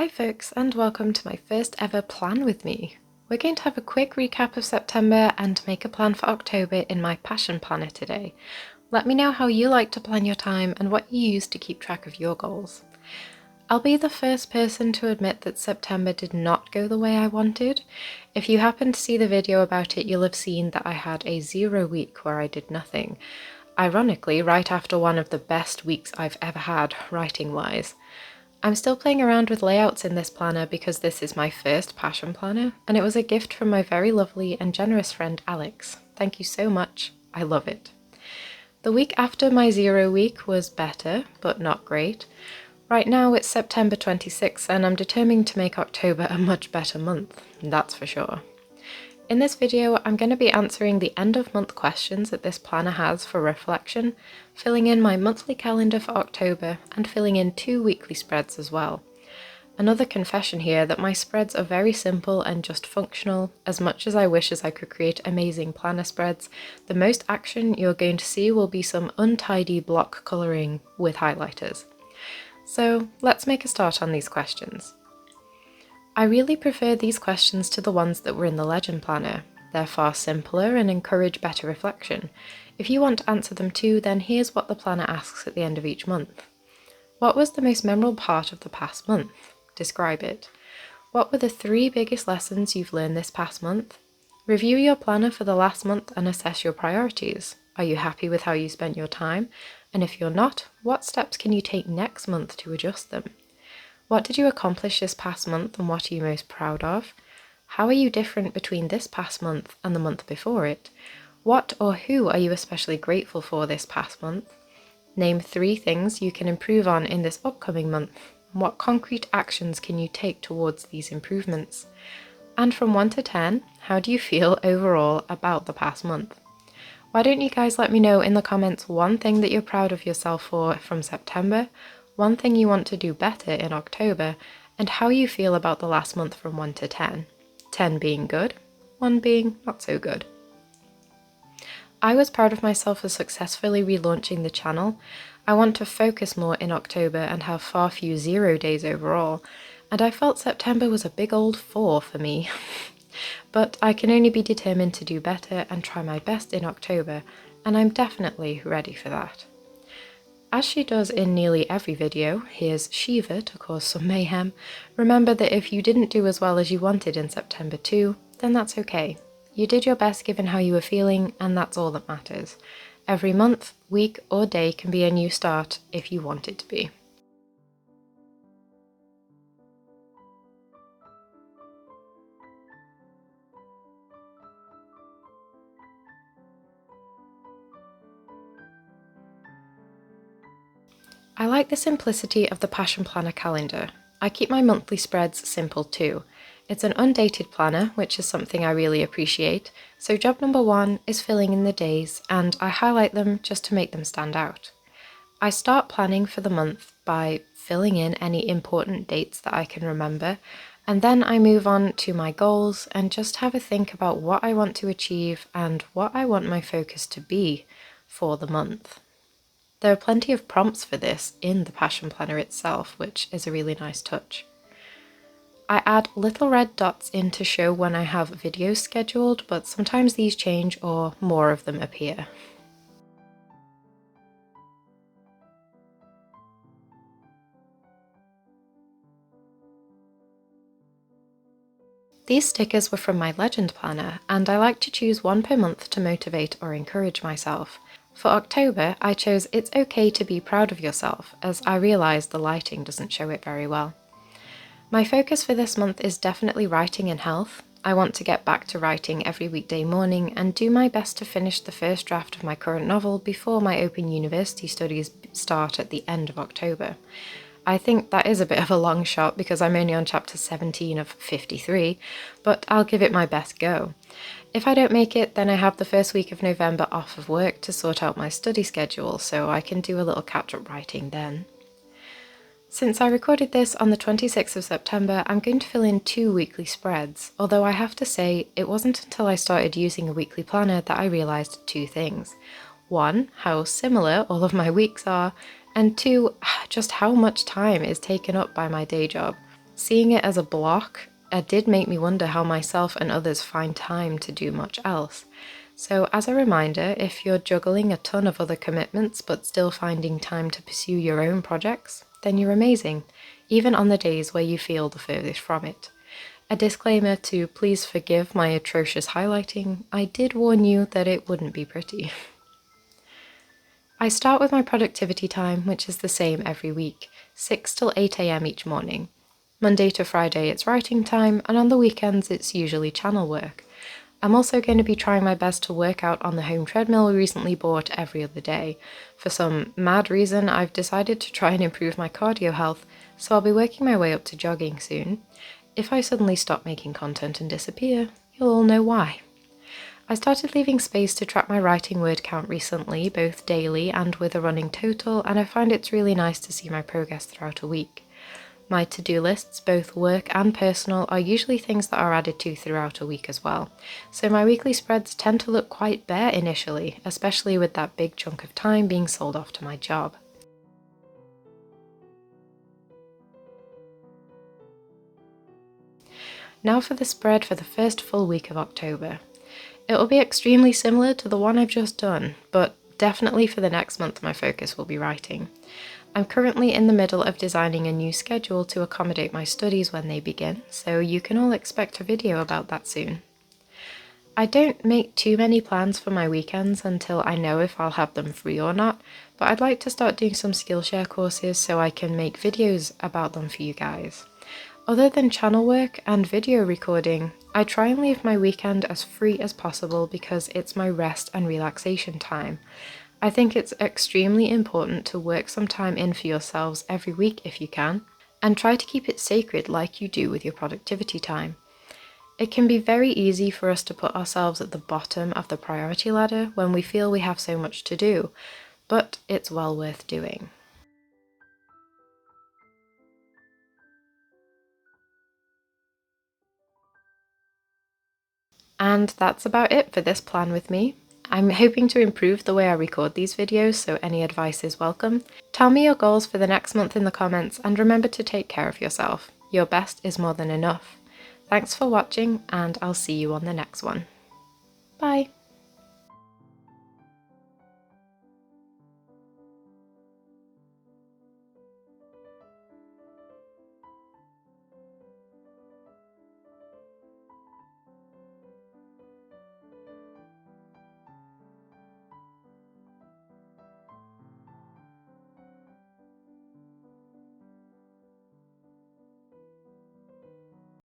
Hi folks, and welcome to my first ever Plan With Me. We're going to have a quick recap of September and make a plan for October in my Passion Planner today. Let me know how you like to plan your time and what you use to keep track of your goals. I'll be the first person to admit that September did not go the way I wanted. If you happen to see the video about it, you'll have seen that I had a 0 week where I did nothing. Ironically, right after one of the best weeks I've ever had, writing-wise. I'm still playing around with layouts in this planner because this is my first passion planner, and it was a gift from my very lovely and generous friend Alex. Thank you so much, I love it. The week after my 0 week was better, but not great. Right now it's September 26th and I'm determined to make October a much better month, that's for sure. In this video, I'm going to be answering the end of month questions that this planner has for reflection, filling in my monthly calendar for October, and filling in 2 weekly spreads as well. Another confession here that my spreads are very simple and just functional. As much as I wish I could create amazing planner spreads, the most action you're going to see will be some untidy block colouring with highlighters. So let's make a start on these questions. I really prefer these questions to the ones that were in the Legend Planner. They're far simpler and encourage better reflection. If you want to answer them too, then here's what the planner asks at the end of each month. What was the most memorable part of the past month? Describe it. What were the 3 biggest lessons you've learned this past month? Review your planner for the last month and assess your priorities. Are you happy with how you spent your time? And if you're not, what steps can you take next month to adjust them? What did you accomplish this past month and what are you most proud of? How are you different between this past month and the month before it? What or who are you especially grateful for this past month? Name 3 things you can improve on in this upcoming month. And what concrete actions can you take towards these improvements? And from 1 to 10, how do you feel overall about the past month? Why don't you guys let me know in the comments one thing that you're proud of yourself for from September, one thing you want to do better in October, and how you feel about the last month from 1 to 10. 10 being good, 1 being not so good. I was proud of myself for successfully relaunching the channel. I want to focus more in October and have far few 0 days overall, and I felt September was a big old 4 for me. But I can only be determined to do better and try my best in October, and I'm definitely ready for that. As she does in nearly every video, here's Shiva to cause some mayhem. Remember that if you didn't do as well as you wanted in September too, then that's okay. You did your best given how you were feeling, and that's all that matters. Every month, week, or day can be a new start if you want it to be. I like the simplicity of the Passion Planner calendar. I keep my monthly spreads simple too. It's an undated planner, which is something I really appreciate, so job number 1 is filling in the days, and I highlight them just to make them stand out. I start planning for the month by filling in any important dates that I can remember, and then I move on to my goals and just have a think about what I want to achieve and what I want my focus to be for the month. There are plenty of prompts for this in the Passion Planner itself, which is a really nice touch. I add little red dots in to show when I have videos scheduled, but sometimes these change or more of them appear. These stickers were from my Legend Planner, and I like to choose 1 per month to motivate or encourage myself. For October, I chose It's Okay to be proud of yourself, as I realised the lighting doesn't show it very well. My focus for this month is definitely writing and health. I want to get back to writing every weekday morning and do my best to finish the first draft of my current novel before my Open University studies start at the end of October. I think that is a bit of a long shot because I'm only on chapter 17 of 53, but I'll give it my best go. If I don't make it, then I have the first week of November off of work to sort out my study schedule, so I can do a little catch-up writing then. Since I recorded this on the 26th of September, I'm going to fill in 2 weekly spreads, although I have to say it wasn't until I started using a weekly planner that I realised 2 things. 1, how similar all of my weeks are, and 2, just how much time is taken up by my day job. Seeing it as a block, it did make me wonder how myself and others find time to do much else. So, as a reminder, if you're juggling a ton of other commitments but still finding time to pursue your own projects, then you're amazing, even on the days where you feel the furthest from it. A disclaimer to please forgive my atrocious highlighting, I did warn you that it wouldn't be pretty. I start with my productivity time, which is the same every week, 6 till 8 am each morning. Monday to Friday it's writing time, and on the weekends it's usually channel work. I'm also going to be trying my best to work out on the home treadmill we recently bought every other day. For some mad reason, I've decided to try and improve my cardio health, so I'll be working my way up to jogging soon. If I suddenly stop making content and disappear, you'll all know why. I started leaving space to track my writing word count recently, both daily and with a running total, and I find it's really nice to see my progress throughout a week. My to-do lists, both work and personal, are usually things that are added to throughout a week as well, so my weekly spreads tend to look quite bare initially, especially with that big chunk of time being sold off to my job. Now for the spread for the first full week of October. It will be extremely similar to the one I've just done, but definitely for the next month my focus will be writing. I'm currently in the middle of designing a new schedule to accommodate my studies when they begin, so you can all expect a video about that soon. I don't make too many plans for my weekends until I know if I'll have them free or not, but I'd like to start doing some Skillshare courses so I can make videos about them for you guys. Other than channel work and video recording, I try and leave my weekend as free as possible because it's my rest and relaxation time. I think it's extremely important to work some time in for yourselves every week if you can, and try to keep it sacred like you do with your productivity time. It can be very easy for us to put ourselves at the bottom of the priority ladder when we feel we have so much to do, but it's well worth doing. And that's about it for this plan with me. I'm hoping to improve the way I record these videos, so any advice is welcome. Tell me your goals for the next month in the comments, and remember to take care of yourself. Your best is more than enough. Thanks for watching, and I'll see you on the next one. Bye!